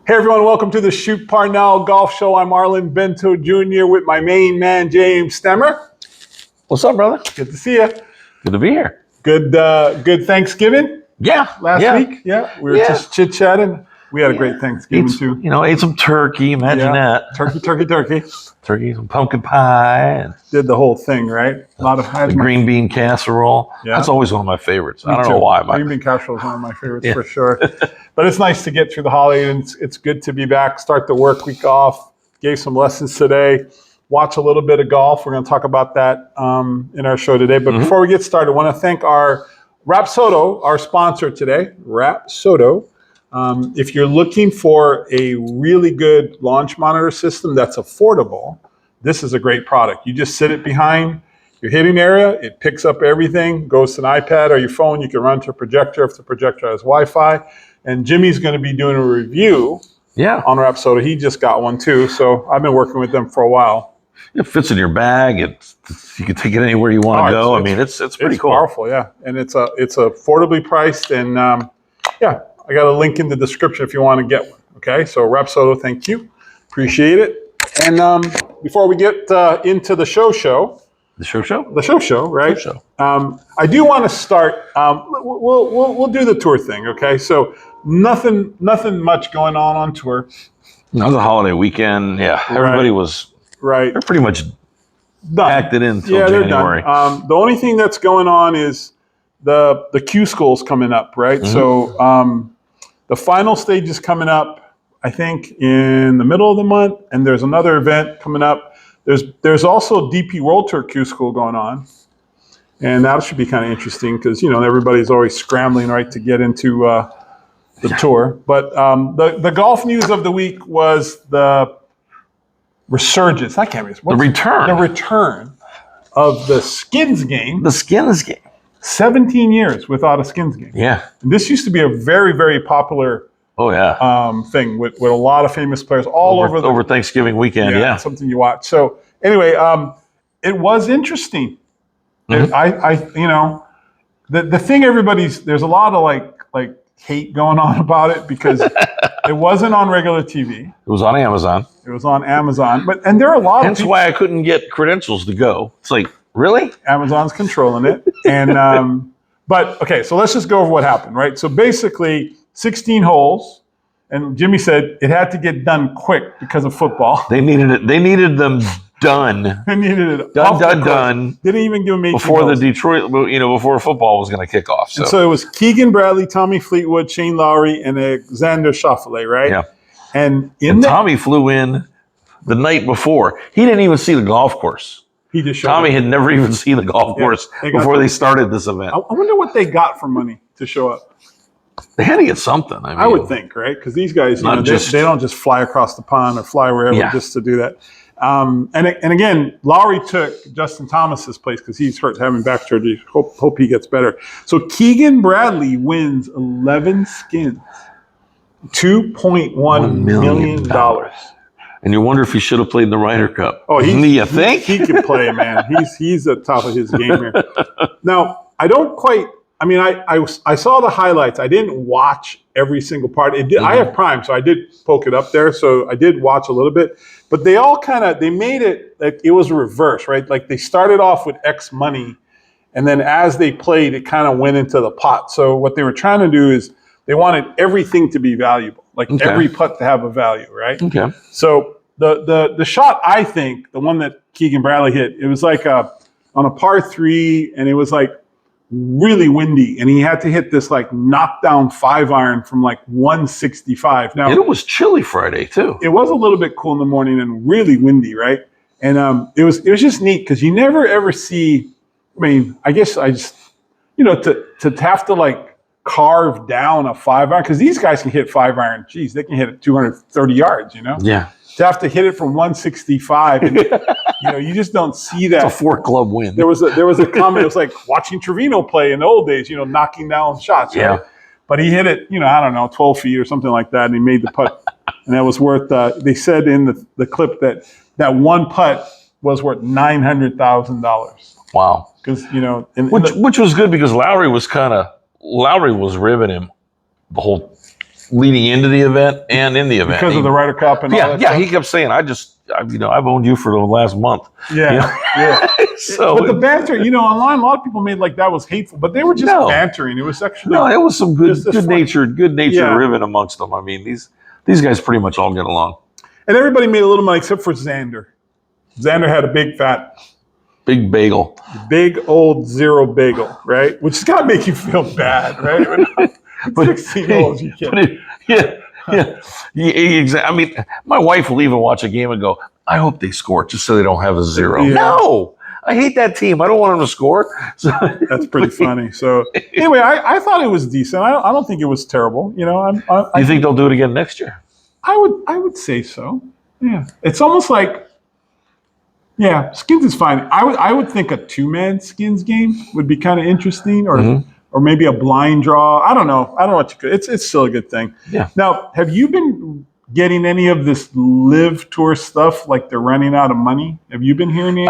Hey everyone, welcome to the Shoot Parnell Golf Show. I'm Arlen Bento Jr. with my main man, James Stammer. What's up, brother? Good to see you. Good to be here. Good Thanksgiving? Last week? Yeah, we were just chit-chatting. We had a great Thanksgiving too. Ate some turkey, imagine that. Turkey. Some pumpkin pie. And did the whole thing, right? A lot of the green bean casserole. Yeah. That's always one of my favorites. I don't know why. Green bean casserole is one of my favorites for sure. But it's nice to get through the holiday, and it's good to be back, start the work week off. Gave some lessons today. Watch a little bit of golf. We're going to talk about that in our show today. But before we get started, I want to thank our Rapsodo, our sponsor today, Rapsodo. If you're looking for a really good launch monitor system that's affordable, this is a great product. You just sit it behind your hitting area. It picks up everything, goes to an iPad or your phone. You can run to a projector if the projector has Wi-Fi. And Jimmy's going to be doing a review on Rapsodo. He just got one too. So I've been working with them for a lot. It fits in your bag. You can take it anywhere you want to go. It's pretty cool. Powerful, yeah. And it's affordably priced. And I got a link in the description if you want to get one. Okay, so Rapsodo, thank you. Appreciate it. And before we get into the show, right? I do want to start. We'll do the tour thing, okay? So nothing much going on tour. It was a holiday weekend. Yeah, everybody was right. They're pretty much packed it in until January. The only thing that's going on is the Q school's coming up, right? Mm-hmm. So the final stage is coming up, I think, in the middle of the month, and there's another event coming up. There's also DP World Tour Q School going on, and that should be kind of interesting because everybody's always scrambling to get into the tour. But the golf news of the week was the resurgence. I can't remember the return of the Skins game. The Skins game. 17 years without a Skins game. Yeah, and this used to be a very, very popular. Thing with a lot of famous players all over Thanksgiving weekend. Yeah, something you watch. So anyway, it was interesting. Mm-hmm. The thing there's a lot of like hate going on about it because it wasn't on regular TV. It was on Amazon. And there are a lot of people. Why I couldn't get credentials to go. It's like, really? Amazon's controlling it. And but okay, so let's just go over what happened, right? So basically 16 holes, and Jimmy said it had to get done quick because of football. They needed it. They needed them done. They needed it done. Didn't even give them 18 before holes. The Detroit, before football was going to kick off. So it was Keegan Bradley, Tommy Fleetwood, Shane Lowry, and Alexander Schauffele, right? Yeah. And Tommy flew in the night before. He didn't even see the golf course. He just showed Tommy had never even seen the golf course before they started this event. I wonder what they got for money to show up. They had to get something. I would think, right? Because these guys, they don't just fly across the pond or fly wherever just to do that. And again, Lowry took Justin Thomas's place because he's hurt, having back surgery. Hope he gets better. So Keegan Bradley wins 11 Skins, $2.1 million. And you wonder if he should have played in the Ryder Cup. Oh, you think he can play, man? He's at the top of his game here. Now, I don't quite. I mean, I saw the highlights. I didn't watch every single part. I have Prime, so I did poke it up there. So I did watch a little bit. But they all they made it like it was reverse, right? Like they started off with X money, and then as they played, it kind of went into the pot. So what they were trying to do is they wanted everything to be valuable, like every putt to have a value, right? Okay. So the shot, I think, the one that Keegan Bradley hit, it was like on a par 3, and it was like really windy, and he had to hit this like knockdown 5-iron from like 165. Now, and it was chilly Friday too. It was a little bit cool in the morning and really windy, right? And it was just neat because you never ever see. I mean, I guess I just to have to like carve down a 5-iron because these guys can hit 5-iron. Geez, they can hit it 230 yards. Yeah. To have to hit it from 165, and, you just don't see that. It's a 4-club win. There was a comment. It was like watching Trevino play in the old days, knocking down shots. Right? Yeah. But he hit it, I don't know, 12 feet or something like that, and he made the putt. And that was worth. They said in the clip that one putt was worth $900,000. Wow. Because which was good because Lowry was ribbing him the whole leading into the event and in the event. Because of the Ryder Cup and all that Yeah, stuff? he kept saying, I've owned you for the last month. Yeah, You know? yeah. So, but the banter, online, a lot of people made like that was hateful, but they were just bantering. It was actually it was some good natured Yeah. ribbon amongst them. I mean, these guys pretty much all get along. And everybody made a little money except for Xander. Xander had a big bagel, big old zero bagel, right? Which has got to make you feel bad, right? But 16 holes, you can't. Yeah, exactly. I mean, my wife will even watch a game and go, I hope they score just so they don't have a zero. Yeah. No, I hate that team. I don't want them to score. So, that's pretty funny. So anyway, I thought it was decent. I don't think it was terrible. You think they'll do it again next year? I would say so. Yeah, it's almost like, Skins is fine. I would think a 2-man Skins game would be kind of interesting, or maybe a blind draw. I don't know what you could. It's still a good thing. Yeah. Now, have you been getting any of this live tour stuff? Like they're running out of money. Have you been hearing any?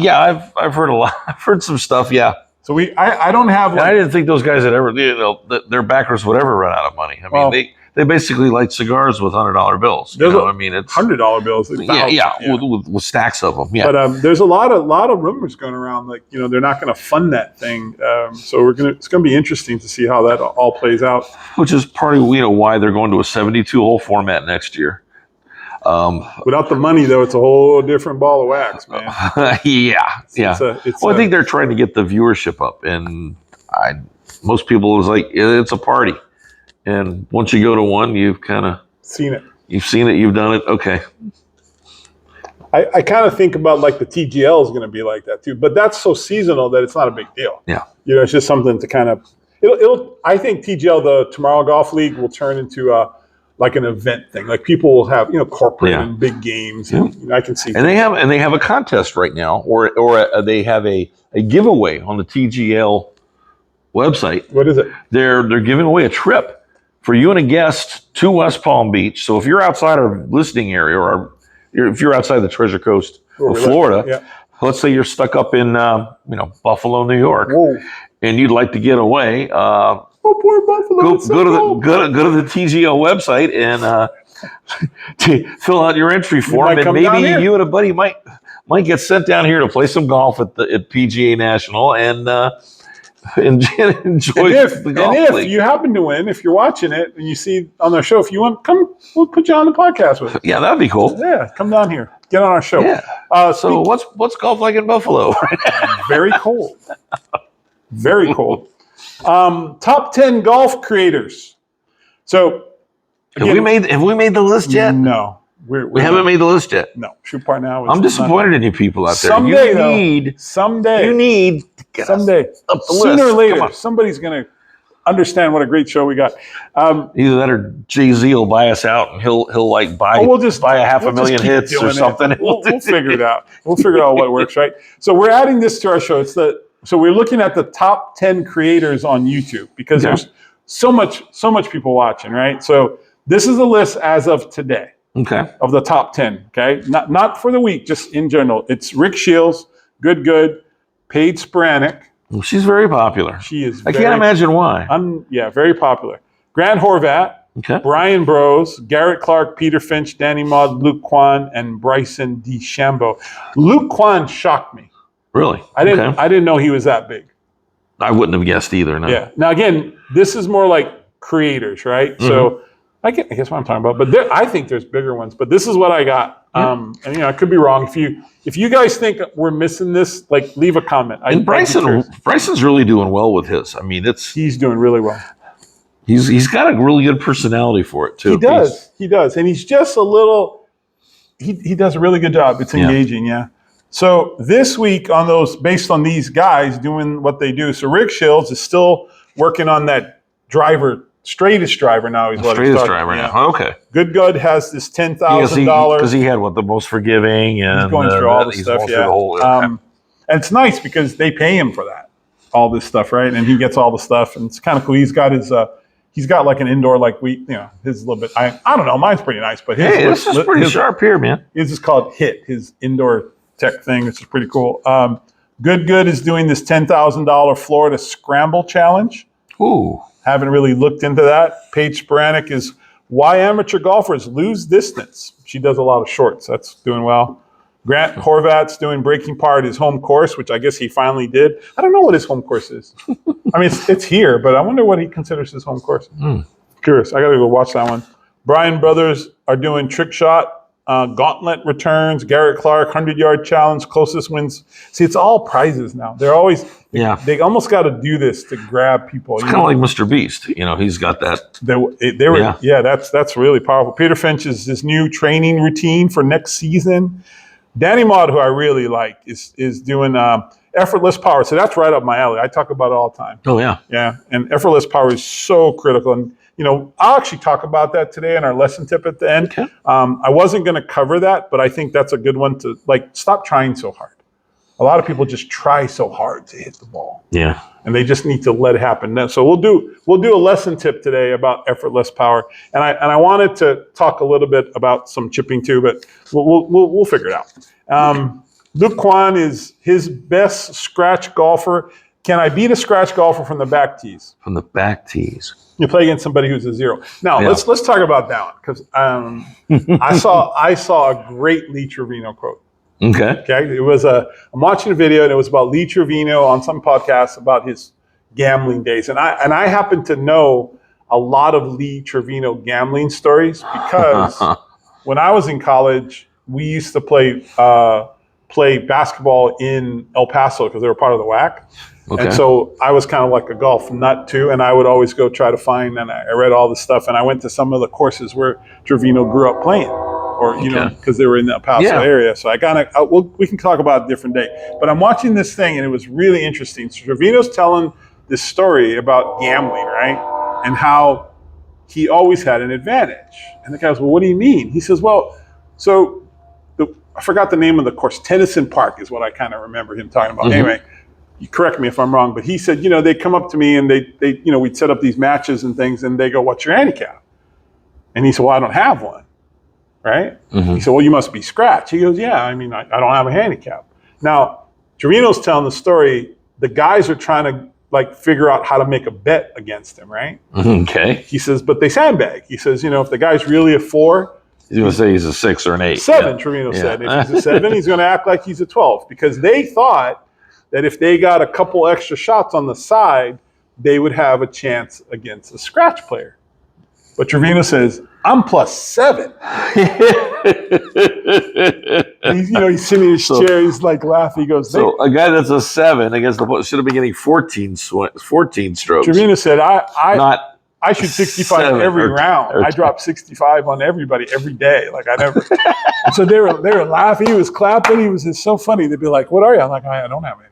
Yeah, I've heard a lot. I've heard some stuff. Yeah. So I don't have. I didn't think those guys had ever. Their backers would ever run out of money. I mean, they basically light cigars with $100 bills. I mean, it's $100 bills. With stacks of them. Yeah, but there's a lot of rumors going around. Like they're not going to fund that thing. So it's going to be interesting to see how that all plays out. Which is part of why they're going to a 72-hole format next year. Without the money, though, it's a whole different ball of wax, man. Yeah. I think they're trying to get the viewership up, and most people is like, it's a party. And once you go to one, you've kind of seen it. You've seen it. You've done it. Okay. I kind of think about like the TGL is going to be like that too, but that's so seasonal that it's not a big deal. Yeah. It's just something to kind of. I think TGL, the Tomorrow Golf League, will turn into like an event thing. Like people will have corporate and big games. And, I can see. And they have a contest right now, or they have a giveaway on the TGL website. What is it? They're giving away a trip for you and a guest to West Palm Beach. So if you're outside our listening area, or if you're outside the Treasure Coast of Florida, let's say you're stuck up in Buffalo, New York, and you'd like to get away. Poor Buffalo. Go to the TGL website and to fill out your entry form, and maybe you and a buddy might get sent down here to play some golf at PGA National and enjoy the golf league. If you happen to win, if you're watching it and you see on our show, if you want, come, we'll put you on the podcast with us. Yeah, that'd be cool. Yeah, come down here, get on our show. Yeah. So what's golf like in Buffalo? Very cold. Very cold. Top 10 golf creators. So again, have we made the list yet? No. We haven't made the list yet. No. Shoot Part Now. I'm disappointed in you people out there. Someday, You need to get someday up the list. Sooner or later, somebody's going to understand what a great show we got. Either that or Jay-Z will buy us out and he'll like buy a $500,000 hits or something. We'll figure it out. We'll figure out what works, right? So we're adding this to our show. So we're looking at the top 10 creators on YouTube because there's so much people watching, right? So this is a list as of today. Okay. Of the top 10, okay? Not for the week, just in general. It's Rick Shields, Good, Paige Spiranek. Well, she's very popular. She is. I can't imagine why. Very popular. Grant Horvat, Brian Bros, Garrett Clark, Peter Finch, Danny Maud, Luke Kwan, and Bryson DeChambeau. Luke Kwan shocked me. Really? I didn't know he was that big. I wouldn't have guessed either. No. Yeah. Now again, this is more like creators, right? Mm-hmm. So I guess what I'm talking about, but I think there's bigger ones. But this is what I got, and I could be wrong. If you guys think we're missing this, like leave a comment. And Bryson's really doing well with his. I mean, he's doing really well. He's got a really good personality for it too. He does, and he's just a little. He does a really good job. It's engaging, yeah. So this week based on these guys doing what they do. So Rick Shields is still working on that straightest driver now. He's straightest driver now. Okay. Good has this $10,000 because he had the most forgiving, and he's going through all the stuff. Yeah. And it's nice because they pay him for that, all this stuff, right? And he gets all the stuff, and it's kind of cool. He's got like an indoor his a little bit. I don't know. Mine's pretty nice, but this is pretty sharp here, man. His is called HIT, his indoor tech thing, which is pretty cool. Good is doing this $10,000 Florida Scramble Challenge. Ooh. Haven't really looked into that. Paige Sporanic is why amateur golfers lose distance. She does a lot of shorts. That's doing well. Grant Horvat's doing breaking par at his home course, which I guess he finally did. I don't know what his home course is. I mean, it's here, but I wonder what he considers his home course. Curious. I got to go watch that one. Bryan Brothers are doing trick shot, gauntlet returns, Garrett Clark, 100-yard challenge, closest wins. See, it's all prizes now. They're always, they almost got to do this to grab people. It's kind of like Mr. Beast. He's got that. That's really powerful. Peter Finch is his new training routine for next season. Danny Maud, who I really like, is doing effortless power. So that's right up my alley. I talk about it all the time. Oh, yeah. Yeah, and effortless power is so critical. And, I'll actually talk about that today in our lesson tip at the end. Okay. I wasn't going to cover that, but I think that's a good one to, stop trying so hard. A lot of people just try so hard to hit the ball. Yeah. And they just need to let it happen. So we'll do a lesson tip today about effortless power. And I wanted to talk a little bit about some chipping too, but we'll figure it out. Luke Kwan is his best scratch golfer. Can I beat a scratch golfer from the back tees? From the back tees. You play against somebody who's a zero. Now let's talk about that one because I saw a great Lee Trevino quote. Okay. It was I'm watching a video and it was about Lee Trevino on some podcast about his gambling days, and I happen to know a lot of Lee Trevino gambling stories because when I was in college, we used to play basketball in El Paso because they were part of the WAC. Okay. And so I was kind of like a golf nut too, and I would always go try to find, and I read all this stuff, and I went to some of the courses where Trevino grew up playing, or because they were in the El Paso area. So we can talk about it a different day. But I'm watching this thing, and it was really interesting. So Trevino's telling this story about gambling, right, and how he always had an advantage. And the guy goes, "Well, what do you mean?" He says, "Well, I forgot the name of the course. Tennyson Park is what I kind of remember him talking about." Anyway. You correct me if I'm wrong, but he said, they come up to me and they we'd set up these matches and things, and they go, "What's your handicap?" And he said, "Well, I don't have one." Right? He said, "Well, you must be scratch." He goes, "Yeah, I mean, I don't have a handicap." Now, Trevino's telling the story. The guys are trying to figure out how to make a bet against him, right? Okay. He says, but they sandbag. He says, if the guy's really a 4, he's going to say he's a 6 or an 8. 7, Trevino said. If he's a 7, he's going to act like he's a 12 because they thought that if they got a couple extra shots on the side, they would have a chance against a scratch player. But Trevino says, "I'm +7. And he's sitting in his chair, he's laughing. He goes, "So a guy that's a 7, I guess should have been getting 14 strokes." Trevino said, I shoot 65 every round. I drop 65 on everybody every day. I never. And so they were laughing. He was clapping. It's so funny. They'd be like, "What are you?" I'm like, "I don't have any."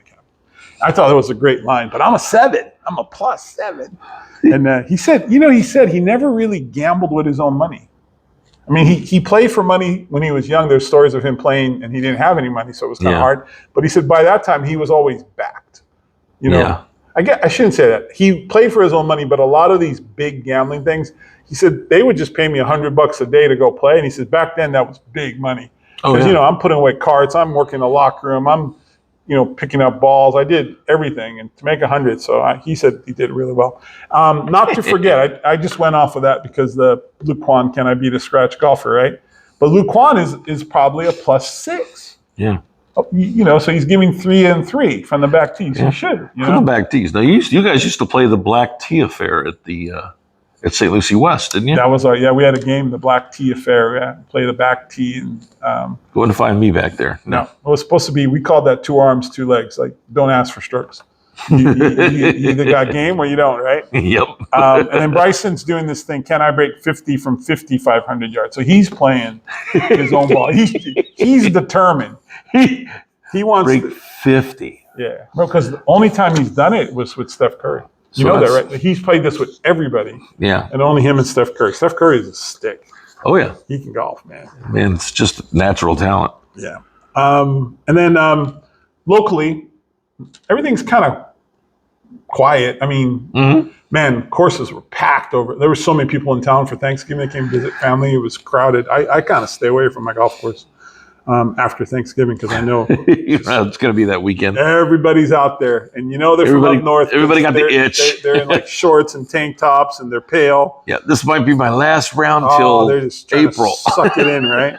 I thought it was a great line, but I'm a 7. I'm a +7. And he said he never really gambled with his own money. I mean, he played for money when he was young. There's stories of him playing and he didn't have any money, so it was kind of hard. But he said by that time he was always backed. I shouldn't say that. He played for his own money, but a lot of these big gambling things, he said they would just pay me $100 a day to go play. And he said back then that was big money. Because I'm putting away cards, I'm working the locker room, I'm picking up balls. I did everything, and to make 100. So he said he did really well. Not to forget, I just went off of that because the Luke Kwan, can I beat a scratch golfer, right? But Luke Kwan is probably a +6. Yeah. So he's giving 3 and 3 from the back tees. He should. From the back tees. Now, you guys used to play the Black Tee Affair at St. Lucie West, didn't you? That was we had a game, the Black Tee Affair. Yeah, play the back tee. And, you wouldn't find me back there. No, it was supposed to be. We called that 2 arms, 2 legs. Don't ask for strokes. You either got game or you don't, right? Yep. And then Bryson's doing this thing. Can I break 50 from 5,500 yards? So he's playing his own ball. He's determined. He wants break 50. Yeah, because the only time he's done it was with Steph Curry. You know that, right? He's played this with everybody. Yeah. And only him and Steph Curry. Steph Curry is a stick. Oh, yeah. He can golf, man. Man, it's just natural talent. Yeah. And then locally, everything's kind of quiet. I mean, man, courses were packed over. There were so many people in town for Thanksgiving. They came to visit family. It was crowded. I kind of stay away from my golf course. after Thanksgiving because I know it's going to be that weekend. Everybody's out there, and they're from up north. Everybody got the itch. They're in like shorts and tank tops, and they're pale. Yeah, this might be my last round till they're just trying April. To suck it in, right?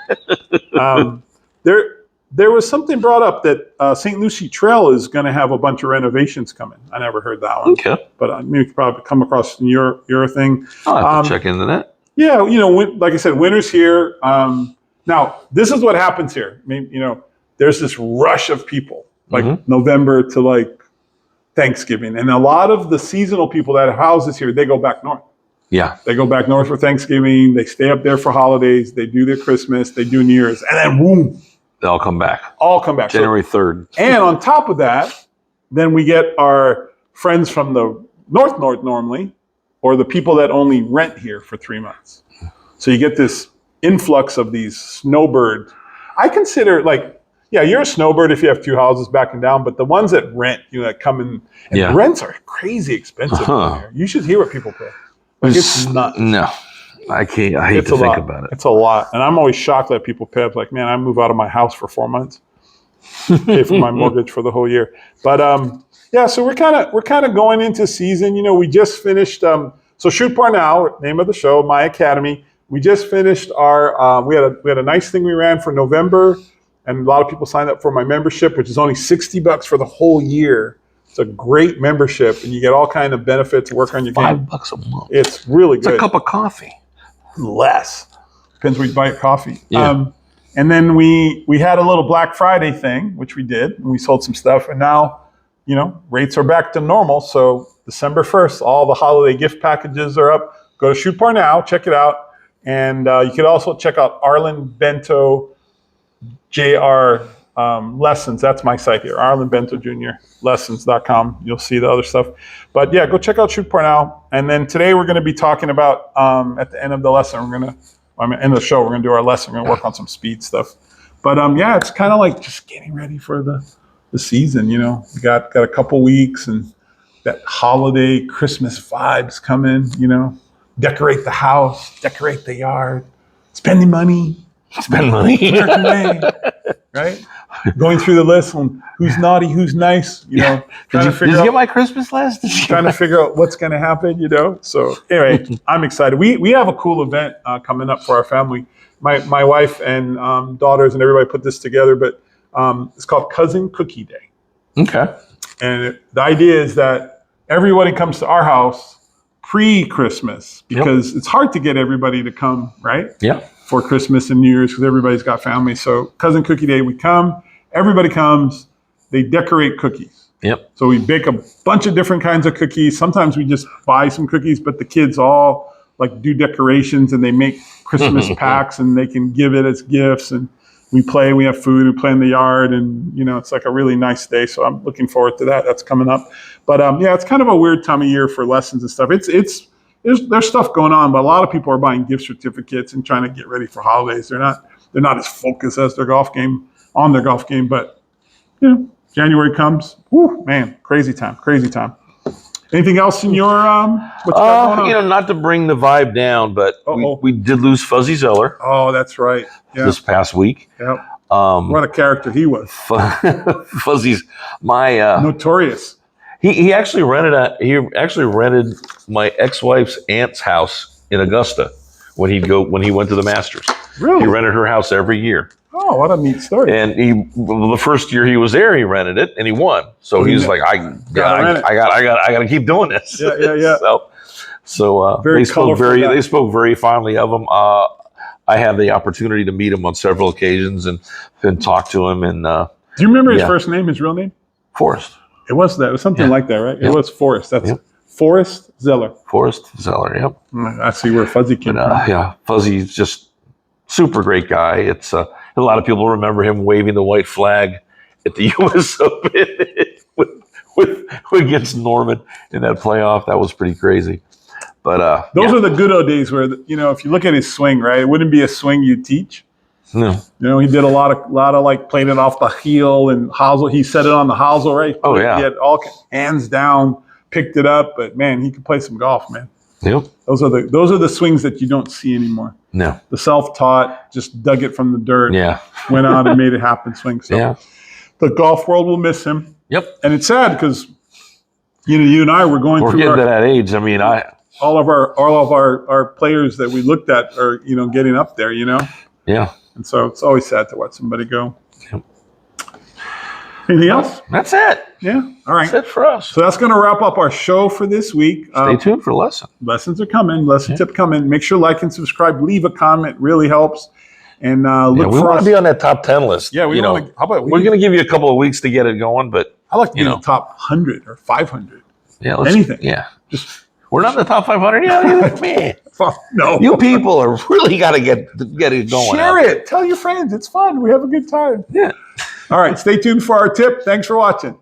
There was something brought up that St. Lucie Trail is going to have a bunch of renovations coming. I never heard that one. Okay, but maybe you could probably come across your thing. I'll have to check into that. Yeah, like I said, winter's here. Now, this is what happens here. I mean, there's this rush of people, like November to like Thanksgiving. And a lot of the seasonal people that have houses here, they go back north. Yeah. They go back north for Thanksgiving. They stay up there for holidays. They do their Christmas. They do New Year's. And then boom. They all come back. January 3rd. And on top of that, then we get our friends from the north normally, or the people that only rent here for 3 months. So you get this influx of these snowbird. I consider you're a snowbird if you have 2 houses back and down, but the ones that rent, that come in, and rents are crazy expensive here. You should hear what people pay. It's nuts. No, I can't. I hate to think about it. It's a lot. And I'm always shocked that people pay. I'm like, man, I move out of my house for 4 months, pay for my mortgage for the whole year. But so we're kind of going into season. We just finished. So Shoot Parnell, name of the show, My Academy. We just finished our. We had a nice thing we ran for November, and a lot of people signed up for my membership, which is only $60 for the whole year. It's a great membership, and you get all kind of benefits. Work on your game. $5 a month. It's really good. It's a cup of coffee. Less. Depends where you buy your coffee. Yeah. And then we had a little Black Friday thing, which we did, and we sold some stuff. And now, rates are back to normal. So December 1st, all the holiday gift packages are up. Go to Shoot Parnell, check it out. And you could also check out Arlen Bento JR Lessons. That's my site here, Arlen Bento Jr. Lessons.com. You'll see the other stuff. But yeah, go check out Shoot Parnell. And then today we're going to be talking about, at the end of the lesson, end of the show, we're going to do our lesson. We're going to work on some speed stuff. But it's kind of like just getting ready for the season, We got a couple weeks and that holiday Christmas vibes coming, Decorate the house, decorate the yard, spending money. American way, right? Going through the list on who's naughty, who's nice, Did you get my Christmas list? Trying to figure out what's going to happen, So anyway, I'm excited. We have a cool event coming up for our family. My wife and daughters and everybody put this together, but it's called Cousin Cookie Day. Okay. And the idea is that everybody comes to our house pre-Christmas because it's hard to get everybody to come, right? Yeah. For Christmas and New Year's because everybody's got family. So Cousin Cookie Day, we come, everybody comes, they decorate cookies. Yep. So we bake a bunch of different kinds of cookies. Sometimes we just buy some cookies, but the kids all do decorations and they make Christmas packs and they can give it as gifts. And we play, we have food, we play in the yard, and it's like a really nice day. So I'm looking forward to that. That's coming up. But it's kind of a weird time of year for lessons and stuff. There's stuff going on, but a lot of people are buying gift certificates and trying to get ready for holidays. They're not as focused as their golf game. But January comes, whoo, man, crazy time. Anything else in your what you got going on? Not to bring the vibe down, but we did lose Fuzzy Zoeller. Oh, that's right. Yeah. This past week. Yep. What a character he was. Fuzzy's my notorious. He actually rented my ex-wife's aunt's house in Augusta when he went to the Masters. Really? He rented her house every year. Oh, what a neat story! And the first year he was there, he rented it and he won. So he was like, I got to keep doing this. Yeah. So they spoke very fondly of him. I had the opportunity to meet him on several occasions and talk to him. And do you remember his first name? His real name? Forrest. It was that. It was something like that, right? It was Forrest. That's Forrest Zoeller. Forrest Zoeller. Yep. I see where Fuzzy came from. Yeah, Fuzzy's just super great guy. It's a lot of people remember him waving the white flag at the U.S. Open with against Norman in that playoff. That was pretty crazy. But those are the good old days where if you look at his swing, right, it wouldn't be a swing you teach. No. He did a lot of playing it off the heel and hosel. He set it on the hosel, right? Oh yeah. He had all hands down, picked it up, but man, he could play some golf, man. Yep. Those are the swings that you don't see anymore. No. The self-taught, just dug it from the dirt. Yeah. Went out and made it happen swing. So the golf world will miss him. Yep. And it's sad because you and I were going through getting to that age. I mean, all of our players that we looked at are getting up there. Yeah. And so it's always sad to watch somebody go. Yep. Anything else? That's it. Yeah. All right. That's it for us. So that's going to wrap up our show for this week. Stay tuned for lesson. Lessons are coming. Lesson tip coming. Make sure like and subscribe. Leave a comment. Really helps. And look we for want us. to be on that top 10 list. Yeah, we want to. How about we're going to give you a couple of weeks to get it going, but I like to be in the top 100 or 500. Yeah, anything. Yeah, we're not in the top 500 yet either. Man, no, you people are really got to get it going. Share it. Tell your friends. It's fun. We have a good time. Yeah. All right. Stay tuned for our tip. Thanks for watching.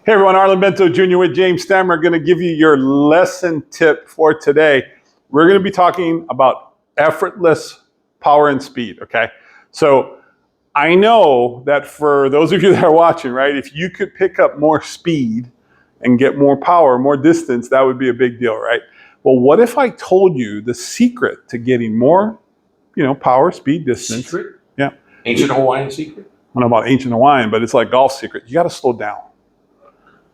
Hey everyone, Arlen Bento Jr. with James Stammer going to give you your lesson tip for today. We're going to be talking about effortless power and speed, okay? So I know that for those of you that are watching, right, if you could pick up more speed and get more power, more distance, that would be a big deal, right? Well, what if I told you the secret to getting more, power, speed, distance? Secret? Yeah. Ancient Hawaiian secret? I don't know about ancient Hawaiian, but it's like golf secret. You got to slow down.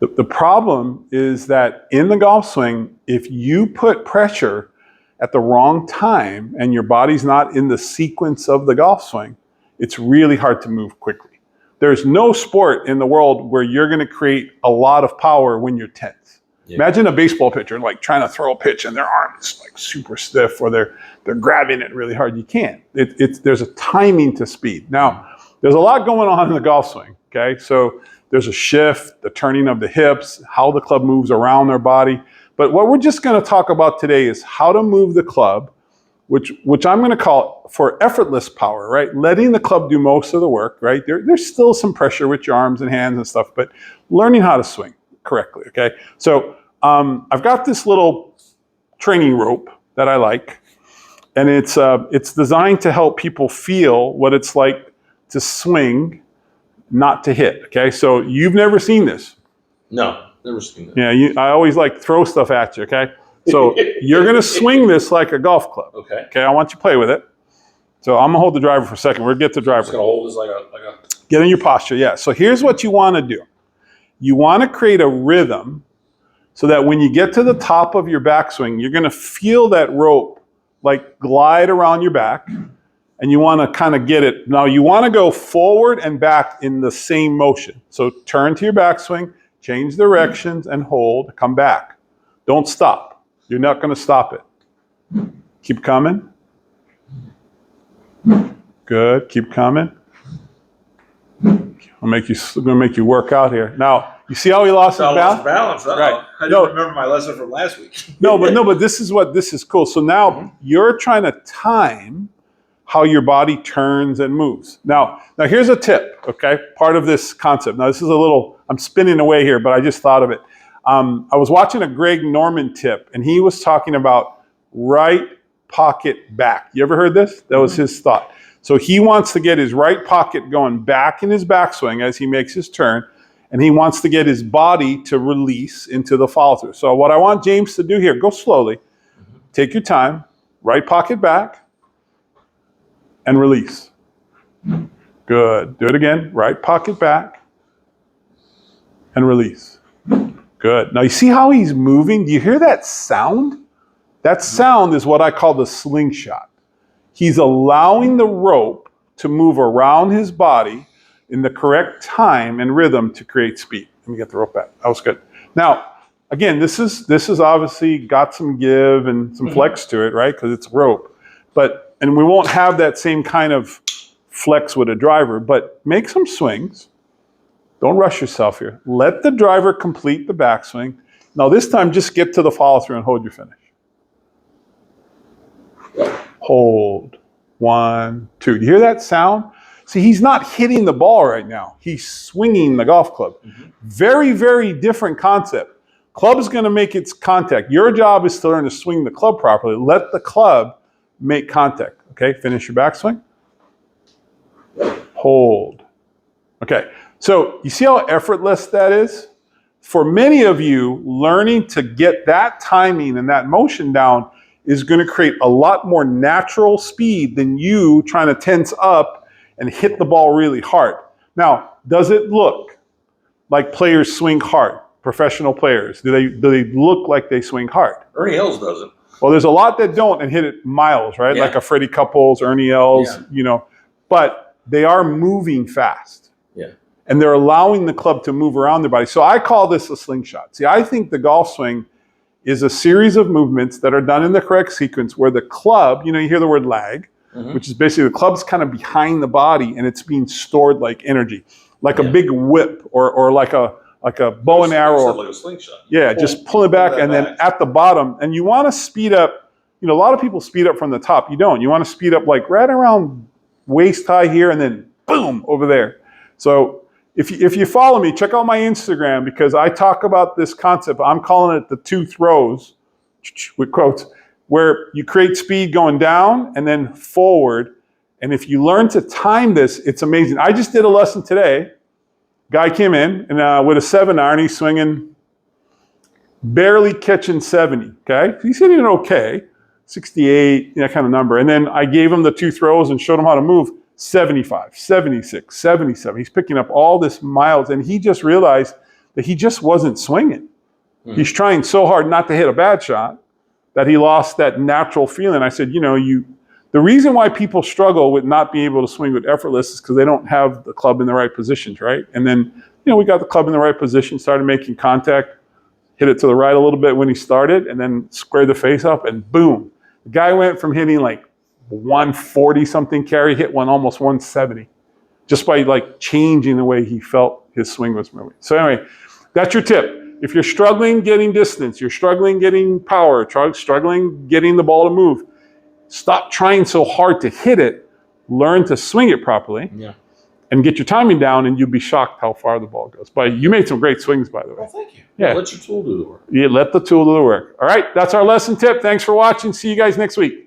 The problem is that in the golf swing, if you put pressure at the wrong time and your body's not in the sequence of the golf swing, it's really hard to move quickly. There's no sport in the world where you're going to create a lot of power when you're tense. Yeah. Imagine a baseball pitcher like trying to throw a pitch and their arm is like super stiff or they're grabbing it really hard. You can't. There's a timing to speed. Now, there's a lot going on in the golf swing, okay? So there's a shift, the turning of the hips, how the club moves around their body. But what we're just going to talk about today is how to move the club, which I'm going to call for effortless power, right? Letting the club do most of the work, right? There's still some pressure with your arms and hands and stuff, but learning how to swing correctly, okay? So I've got this little training rope that I like, and it's designed to help people feel what it's like to swing, not to hit, okay? So you've never seen this. No, never seen it. Yeah, I always like throw stuff at you, okay? So you're going to swing this like a golf club. Okay. Okay, I want you to play with it. So I'm going to hold the driver for a second. We'll get the driver. Just going to hold this like a... Get in your posture, yeah. So here's what you want to do. You want to create a rhythm so that when you get to the top of your backswing, you're going to feel that rope like glide around your back. And you want to kind of get it. Now you want to go forward and back in the same motion. So turn to your backswing, change directions and hold, come back. Don't stop. You're not going to stop it. Keep coming. Good, keep coming. I'm going to make you work out here. Now, you see how he lost his balance? Right. I didn't remember my lesson from last week. but this is cool. So now you're trying to time how your body turns and moves. Now here's a tip, okay? Part of this concept. Now this is I'm spinning away here, but I just thought of it. I was watching a Greg Norman tip, and he was talking about right pocket back. You ever heard this? That was his thought. So he wants to get his right pocket going back in his backswing as he makes his turn, and he wants to get his body to release into the follow through. So what I want James to do here, go slowly, take your time, right pocket back, and release. Good. Do it again. Right pocket back and release. Good. Now you see how he's moving? Do you hear that sound? That sound is what I call the slingshot. He's allowing the rope to move around his body in the correct time and rhythm to create speed. Let me get the rope back. That was good. Now, again, this is obviously got some give and some flex to it, right? Because it's rope. And we won't have that same kind of flex with a driver, but make some swings. Don't rush yourself here. Let the driver complete the backswing. Now this time, just get to the follow through and hold your finish. Hold. 1, 2. Do you hear that sound? See, he's not hitting the ball right now. He's swinging the golf club. Very, very different concept. Club is going to make its contact. Your job is to learn to swing the club properly. Let the club make contact. Okay, finish your backswing. hold. Okay, so you see how effortless that is? For many of you, learning to get that timing and that motion down is going to create a lot more natural speed than you trying to tense up and hit the ball really hard. Now, does it look like players swing hard? Professional players, do they look like they swing hard? Ernie Els doesn't. Well, there's a lot that don't and hit it miles, right? Yeah. Like a Freddie Couples, Ernie Els, but they are moving fast. Yeah. And they're allowing the club to move around their body. So I call this a slingshot. See, I think the golf swing is a series of movements that are done in the correct sequence where the club, you hear the word lag, which is basically the club's kind of behind the body and it's being stored like energy, like a big whip or like a bow and arrow. Like a slingshot. Yeah, just pull it back and then at the bottom. And you want to speed up. A lot of people speed up from the top. You don't. You want to speed up like right around waist high here and then boom over there. So if you follow me, check out my Instagram because I talk about this concept. I'm calling it the 2 throws with quotes, where you create speed going down and then forward. And if you learn to time this, it's amazing. I just did a lesson today. Guy came in and with a 7-iron, he's swinging, barely catching 70. Okay, he's hitting it okay, 68, that kind of number. And then I gave him the 2 throws and showed him how to move. 75, 76, 77. He's picking up all this miles, and he just realized that he just wasn't swinging. He's trying so hard not to hit a bad shot that he lost that natural feeling. I said, the reason why people struggle with not being able to swing with effortless is because they don't have the club in the right positions, right? And then, we got the club in the right position, started making contact, hit it to the right a little bit when he started, and then squared the face up, and boom. The guy went from hitting like 140 something carry, hit one almost 170, just by like changing the way he felt his swing was moving. So anyway, that's your tip. If you're struggling getting distance, you're struggling getting power, struggling getting the ball to move, stop trying so hard to hit it, learn to swing it properly, and get your timing down, and you'll be shocked how far the ball goes. But you made some great swings, by the way. Well, thank you. Yeah. Let your tool do the work. Yeah, let the tool do the work. All right, that's our lesson tip. Thanks for watching. See you guys next week.